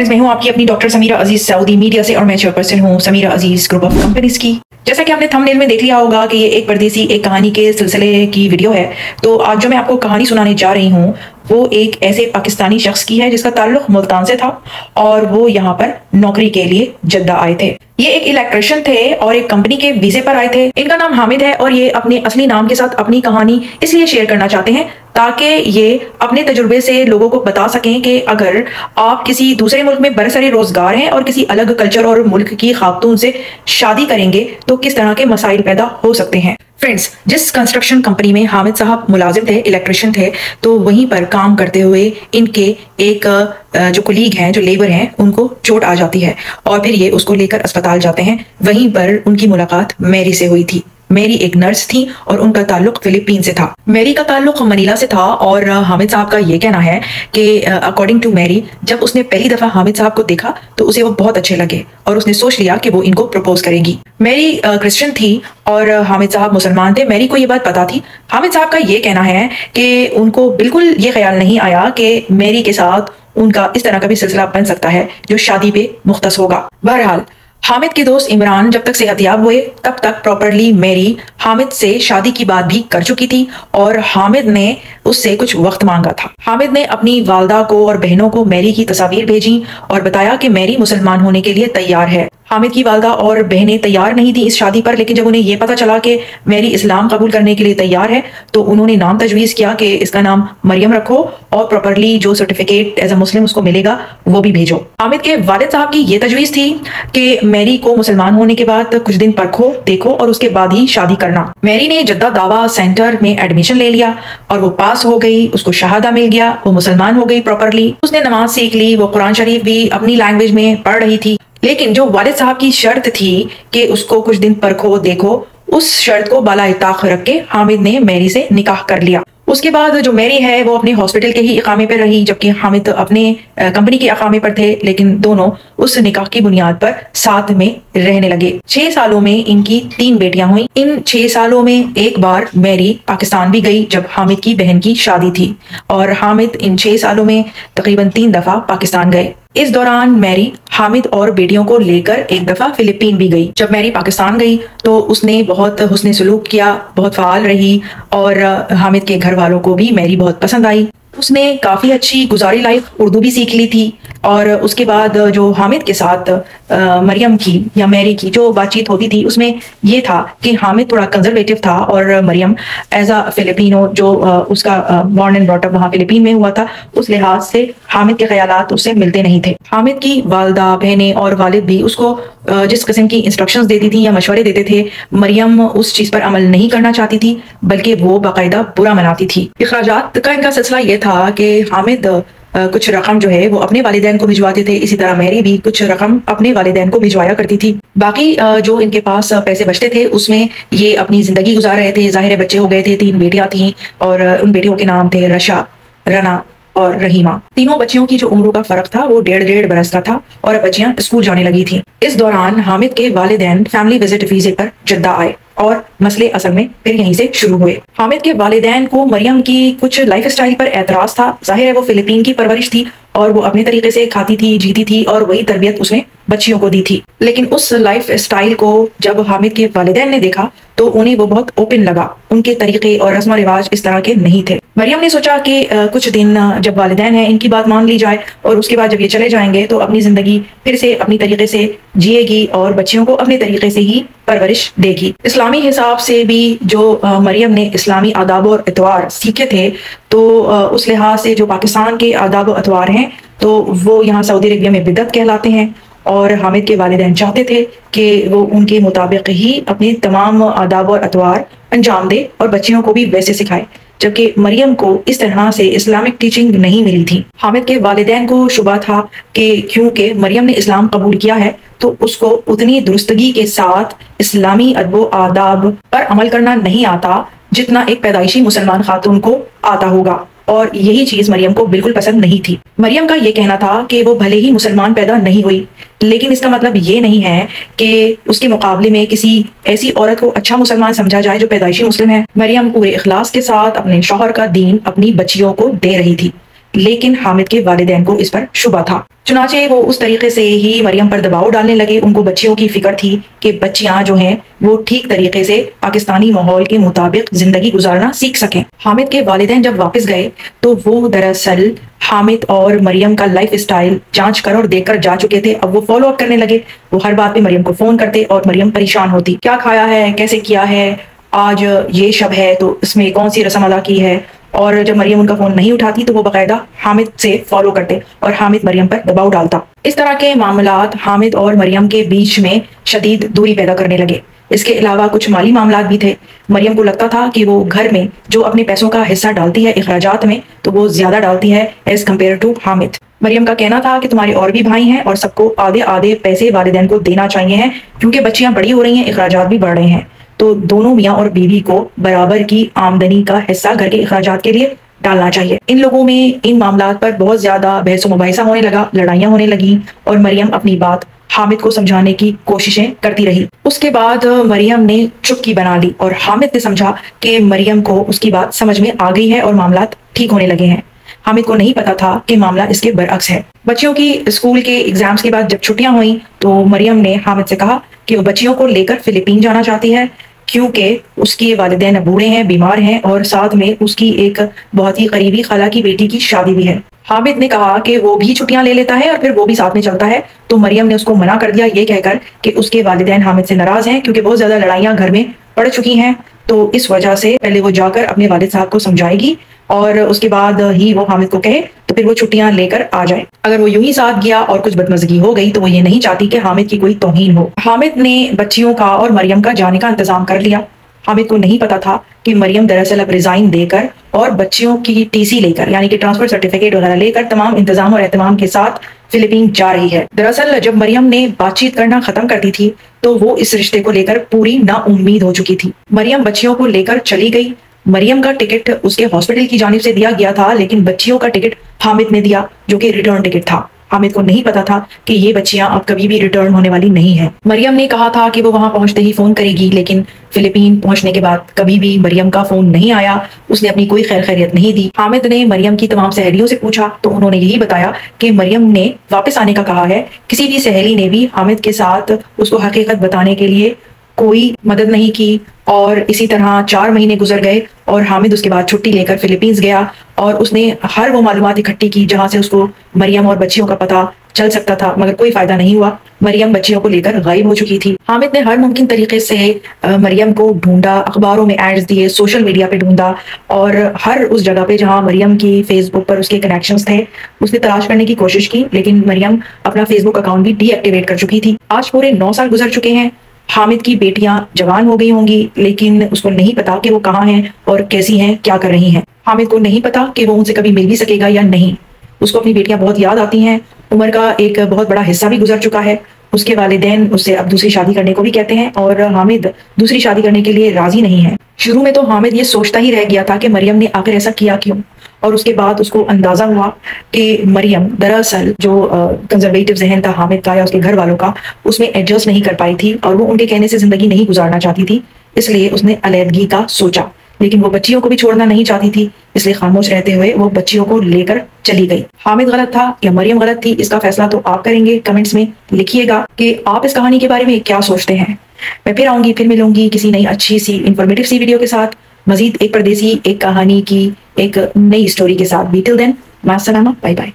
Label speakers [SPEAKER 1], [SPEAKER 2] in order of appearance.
[SPEAKER 1] Friends, मैं हूं आपकी अपनी डॉक्टर समीरा अजीज सऊदी मीडिया से और मैं चेयरपर्सन हूं समीरा अजीज ग्रुप ऑफ कंपनीज की। जैसा कि आपने थंबनेल में देख लिया होगा कि ये एक परदेसी एक कहानी के सिलसिले की वीडियो है। तो आज जो मैं आपको कहानी सुनाने जा रही हूँ वो एक ऐसे पाकिस्तानी शख्स की है जिसका ताल्लुक मुल्तान से था और वो यहाँ पर नौकरी के लिए जद्दा आए थे। ये एक इलेक्ट्रिशियन थे और एक कंपनी के वीजे पर आए थे। इनका नाम हामिद है और ये अपने असली नाम के साथ अपनी कहानी इसलिए शेयर करना चाहते हैं ताकि ये अपने तजुर्बे से लोगों को बता सकें कि अगर आप किसी दूसरे मुल्क में बरसरे रोजगार हैं और किसी अलग कल्चर और मुल्क की खातून से शादी करेंगे तो किस तरह के मसाइल पैदा हो सकते हैं। फ्रेंड्स, जिस कंस्ट्रक्शन कंपनी में हामिद साहब मुलाजिम थे, इलेक्ट्रिशियन थे, तो वहीं पर काम करते हुए इनके एक जो कुलीग हैं, जो लेबर हैं, उनको चोट आ जाती है और फिर ये उसको लेकर अस्पताल जाते हैं। वहीं पर उनकी मुलाकात मैरी से हुई थी। मैरी एक नर्स थी और उनका ताल्लुक फिलीपीन से था। मैरी का ताल्लुक मनीला से था और हामिद साहब का ये कहना है कि अकॉर्डिंग टू मैरी, जब उसने पहली दफा हामिद साहब को देखा तो उसे वो बहुत अच्छे लगे और उसने सोच लिया कि वो इनको प्रपोज करेगी। मैरी क्रिश्चियन थी और हामिद साहब मुसलमान थे। मैरी को ये बात पता थी। हामिद साहब का ये कहना है कि उनको बिल्कुल ये ख्याल नहीं आया कि मैरी के साथ उनका इस तरह का भी सिलसिला बन सकता है जो शादी पे मुख्तस होगा। बहरहाल, हामिद के दोस्त इमरान जब तक सेहतयाब हुए तब तक प्रॉपरली मैरी हामिद से शादी की बात भी कर चुकी थी और हामिद ने उससे कुछ वक्त मांगा था। हामिद ने अपनी वालदा को और बहनों को मैरी की तस्वीर भेजी और बताया कि मैरी मुसलमान होने के लिए तैयार है। हामिद की वालदा और बहनें तैयार नहीं थी इस शादी पर, लेकिन जब उन्हें यह पता चला कि मैरी इस्लाम कबूल करने के लिए तैयार है तो उन्होंने नाम तजवीज़ किया कि इसका नाम मरियम रखो और प्रॉपरली जो सर्टिफिकेट एज अ मुस्लिम उसको मिलेगा वो भी भेजो। हामिद के वालिद साहब की ये तजवीज़ थी कि मैरी को मुसलमान होने के बाद कुछ दिन परखो देखो और उसके बाद ही शादी करना। मैरी ने जद्दा दावा सेंटर में एडमिशन ले लिया और वो पास हो गई, उसको शहादा मिल गया, वो मुसलमान हो गई प्रॉपरली। उसने नमाज सीख ली, वो कुरान शरीफ भी अपनी लैंग्वेज में पढ़ रही थी। लेकिन जो वालिद साहब की शर्त थी कि उसको कुछ दिन परखो देखो, उस शर्त को बाला इताख रख के हामिद ने मैरी से निकाह कर लिया। उसके बाद जो मैरी है वो अपने हॉस्पिटल के ही इकामे पर रही जबकि हामिद अपने कंपनी के इकामे पर थे, लेकिन दोनों उस निकाह की बुनियाद पर साथ में रहने लगे। 6 सालों में इनकी 3 बेटियां हुई। इन 6 सालों में एक बार मैरी पाकिस्तान भी गई जब हामिद की बहन की शादी थी और हामिद इन 6 सालों में तकरीबन 3 दफा पाकिस्तान गए। इस दौरान मैरी हामिद और बेटियों को लेकर एक दफा फिलीपीन भी गई। जब मैरी पाकिस्तान गई तो उसने बहुत हुस्न सलूक किया, बहुत फाल रही और हामिद के घर वालों को भी मैरी बहुत पसंद आई। उसने काफ़ी अच्छी गुजारी लाइफ उर्दू भी सीख ली थी और उसके बाद जो हामिद के साथ मरियम की या मैरी की जो बातचीत होती थी उसमें ये था कि हामिद थोड़ा कंजर्वेटिव था और मरियम एज अ फिलिपिनो जो उसका बॉर्न एंड ब्रॉट अप वहाँ फिलिपीन में हुआ था, उस लिहाज से हामिद के ख्यालात उससे मिलते नहीं थे। हामिद की वालदा, बहनें और वालिद भी उसको जिस किस्म की इंस्ट्रक्शंस देती थी या मशवरे देते थे, मरियम उस चीज़ पर अमल नहीं करना चाहती थी बल्कि वो बाकायदा बुरा मनाती थी। इखराजात का इनका सिलसिला ये था कि हामिद कुछ रकम जो है वो अपने वालिदैन को भिजवाते थे, इसी तरह मैरी भी कुछ रकम अपने वालिदैन को भिजवाया करती थी। बाकी जो इनके पास पैसे बचते थे उसमें ये अपनी जिंदगी गुजार रहे थे। जाहिर है बच्चे हो गए थे, 3 बेटियां थीं और उन बेटियों के नाम थे रशा, रना और रहीमा। तीनों बच्चियों की जो उम्र का फर्क था वो 1.5 बरस का था और बच्चियां स्कूल जाने लगी थी। इस दौरान हामिद के वालिदैन फैमिली विजिट वीजे पर जद्दा आए और मसले असल में फिर यहीं से शुरू हुए। हामिद के वालिदैन को मरियम की कुछ लाइफ स्टाइल पर एतराज था। जाहिर है वो फिलीपीन की परवरिश थी और वो अपने तरीके से खाती थी, जीती थी और वही तरबियत उसने बच्चियों को दी थी। लेकिन उस लाइफ स्टाइल को जब हामिद के वालिदैन ने देखा तो उन्हें वो बहुत ओपन लगा। उनके तरीके और रस्म रिवाज इस तरह के नहीं थे। मरियम ने सोचा कि कुछ दिन जब वालिदैन हैं इनकी बात मान ली जाए और उसके बाद जब ये चले जाएंगे तो अपनी जिंदगी फिर से अपनी तरीके से जिएगी और बच्चियों को अपने तरीके से ही परवरिश देगी। इस्लामी हिसाब से भी जो मरियम ने इस्लामी आदाब और अतवार सीखे थे तो उस लिहाज से जो पाकिस्तान के आदाब और अतवार हैं तो वो यहाँ सऊदी अरबिया में बिदअत कहलाते हैं और हामिद के वालिदैन चाहते थे कि वो उनके मुताबिक ही अपने तमाम आदाब और अतवार अंजाम दे और बच्चियों को भी वैसे सिखाए, जबकि मरियम को इस तरह से इस्लामिक टीचिंग नहीं मिली थी। हामिद के वालिदैन को शुबा था कि क्योंकि मरियम ने इस्लाम कबूल किया है तो उसको उतनी दुरुस्तगी के साथ इस्लामी अदब आदाब पर अमल करना नहीं आता जितना एक पैदाइशी मुसलमान खातून को आता होगा और यही चीज मरियम को बिल्कुल पसंद नहीं थी। मरियम का ये कहना था कि वो भले ही मुसलमान पैदा नहीं हुई लेकिन इसका मतलब ये नहीं है कि उसके मुकाबले में किसी ऐसी औरत को अच्छा मुसलमान समझा जाए जो पैदाइशी मुस्लिम है। मरियम पूरे इखलास के साथ अपने शौहर का दीन अपनी बच्चियों को दे रही थी, लेकिन हामिद के वालिदैन को इस पर शुबा था। चुनाचे वो उस तरीके से ही मरियम पर दबाव डालने लगे। उनको बच्चियों की फिक्र थी कि बच्चियां जो हैं वो ठीक तरीके से पाकिस्तानी माहौल के मुताबिक जिंदगी गुजारना सीख सकें। हामिद के वालिदैन जब वापस गए तो वो दरअसल हामिद और मरियम का लाइफ स्टाइल जांच कर और देख कर जा चुके थे। अब वो फॉलो अप करने लगे। वो हर बात पे मरियम को फोन करते और मरियम परेशान होती, क्या खाया है, कैसे किया है, आज ये शब है तो इसमें कौन सी रस्म अदा की है। और जब मरियम उनका फोन नहीं उठाती तो वो बाकायदा हामिद से फॉलो करते और हामिद मरियम पर दबाव डालता। इस तरह के मामलात हामिद और मरियम के बीच में शदीद दूरी पैदा करने लगे। इसके अलावा कुछ माली मामलात भी थे। मरियम को लगता था कि वो घर में जो अपने पैसों का हिस्सा डालती है अखराजात में, तो वो ज्यादा डालती है as compare to Hamid. Maryam का कहना था कि तुम्हारे और भी भाई हैं और सबको आधे आधे पैसे वालिदैन को देना चाहिए हैं, क्योंकि बच्चियां बड़ी हो रही हैं, अखराजात भी बढ़ रहे हैं, तो दोनों मियाँ और बीवी को बराबर की आमदनी का हिस्सा घर के अखराजात के लिए डालना चाहिए। इन लोगों में इन मामलात पर बहुत ज्यादा बहस मुबाहिसा होने लगा, लड़ाइयाँ होने लगी और मरियम अपनी बात हामिद को समझाने की कोशिशें करती रही। उसके बाद मरियम ने चुप्पी बना ली और हामिद ने समझा कि मरियम को उसकी बात समझ में आ गई है और मामलात ठीक होने लगे हैं। हामिद को नहीं पता था कि मामला इसके बरअक्स है। बच्चियों की स्कूल के एग्जाम्स के बाद जब छुट्टियां हुई तो मरियम ने हामिद से कहा कि वो बच्चियों को लेकर फिलीपीन जाना चाहती है, क्योंकि उसके वालिदैन बूढ़े हैं, बीमार हैं और साथ में उसकी एक बहुत ही करीबी खाला की बेटी की शादी भी है। हामिद ने कहा कि वो भी छुट्टियां ले लेता है और फिर वो भी साथ में चलता है, तो मरियम ने उसको मना कर दिया ये कहकर कि उसके वालिदैन हामिद से नाराज हैं क्योंकि बहुत ज्यादा लड़ाइयां घर में पड़ चुकी हैं, तो इस वजह से पहले वो जाकर अपने वालिद साहब को समझाएगी और उसके बाद ही वो हामिद को कहे तो फिर वो छुट्टियां लेकर आ जाए। अगर वो यूं ही साथ गया और कुछ बदमज़गी हो गई तो वो ये नहीं चाहती कि हामिद की कोई तौहीन हो। हामिद ने बच्चियों का और मरियम का जाने का इंतजाम कर लिया। हामिद को नहीं पता था कि मरियम दरअसल अब रिजाइन देकर और बच्चियों की टीसी लेकर यानी कि ट्रांसफर सर्टिफिकेट वगैरह लेकर तमाम इंतजाम और एहतमाम के साथ फिलीपीन जा रही है। दरअसल जब मरियम ने बातचीत करना खत्म कर दी थी तो वो इस रिश्ते को लेकर पूरी नाउम्मीद हो चुकी थी। मरियम बच्चियों को लेकर चली गई। मरियम का टिकट उसके हॉस्पिटल की जानिब से दिया गया था, लेकिन बच्चियों का टिकट हामिद ने दिया जो कि रिटर्न टिकट था। हामिद को नहीं पता था कि ये बच्चियां अब कभी भी रिटर्न होने वाली नहीं है। मरियम ने कहा था कि वो वहां पहुंचते ही फोन करेगी, लेकिन फिलीपीन पहुंचने के बाद कभी भी मरियम का फोन नहीं आया। उसने अपनी कोई खैर खैरियत नहीं दी। हामिद ने मरियम की तमाम सहेलियों से पूछा तो उन्होंने यही बताया कि मरियम ने वापस आने का कहा है। किसी भी सहेली ने भी हामिद के साथ उसको हकीकत बताने के लिए कोई मदद नहीं की और इसी तरह 4 महीने गुजर गए और हामिद उसके बाद छुट्टी लेकर फिलीपींस गया और उसने हर वो मालूमात इकट्ठी की जहां से उसको मरियम और बच्चियों का पता चल सकता था, मगर कोई फायदा नहीं हुआ। मरियम बच्चियों को लेकर गायब हो चुकी थी। हामिद ने हर मुमकिन तरीके से मरियम को ढूंढा, अखबारों में एड्स दिए, सोशल मीडिया पे ढूंढा और हर उस जगह पे जहां मरियम की फेसबुक पर उसके कनेक्शंस थे उसने तलाश करने की कोशिश की, लेकिन मरियम अपना फेसबुक अकाउंट भी डीएक्टिवेट कर चुकी थी। आज पूरे 9 साल गुजर चुके हैं। हामिद की बेटियां जवान हो गई होंगी, लेकिन उसको नहीं पता कि वो कहाँ हैं और कैसी हैं, क्या कर रही हैं। हामिद को नहीं पता कि वो उनसे कभी मिल भी सकेगा या नहीं। उसको अपनी बेटियां बहुत याद आती हैं। उम्र का एक बहुत बड़ा हिस्सा भी गुजर चुका है। उसके वालिदैन उससे अब दूसरी शादी करने को भी कहते हैं और हामिद दूसरी शादी करने के लिए राजी नहीं है। शुरू में तो हामिद ये सोचता ही रह गया था कि मरियम ने आखिर ऐसा किया क्यों, और उसके बाद उसको अंदाजा हुआ कि मरियम दरअसल जो कंजर्वेटिव जहन था हामिद का या उसके घर वालों का, उसमें एडजस्ट नहीं कर पाई थी और वो उनके कहने से जिंदगी नहीं गुजारना चाहती थी, इसलिए उसने अलहदगी का सोचा। लेकिन वो बच्चियों को भी छोड़ना नहीं चाहती थी, इसलिए खामोश रहते हुए वो बच्चियों को लेकर चली गई। हामिद गलत था या मरियम गलत थी, इसका फैसला तो आप करेंगे। कमेंट्स में लिखिएगा कि आप इस कहानी के बारे में क्या सोचते हैं। मैं फिर आऊंगी, फिर मिलूंगी किसी नई अच्छी सी इंफॉर्मेटिव सी वीडियो के साथ, मजीद एक परदेसी, एक कहानी की एक नई स्टोरी के साथ। बी टिल देन, मास्सलामा, बाय बाय।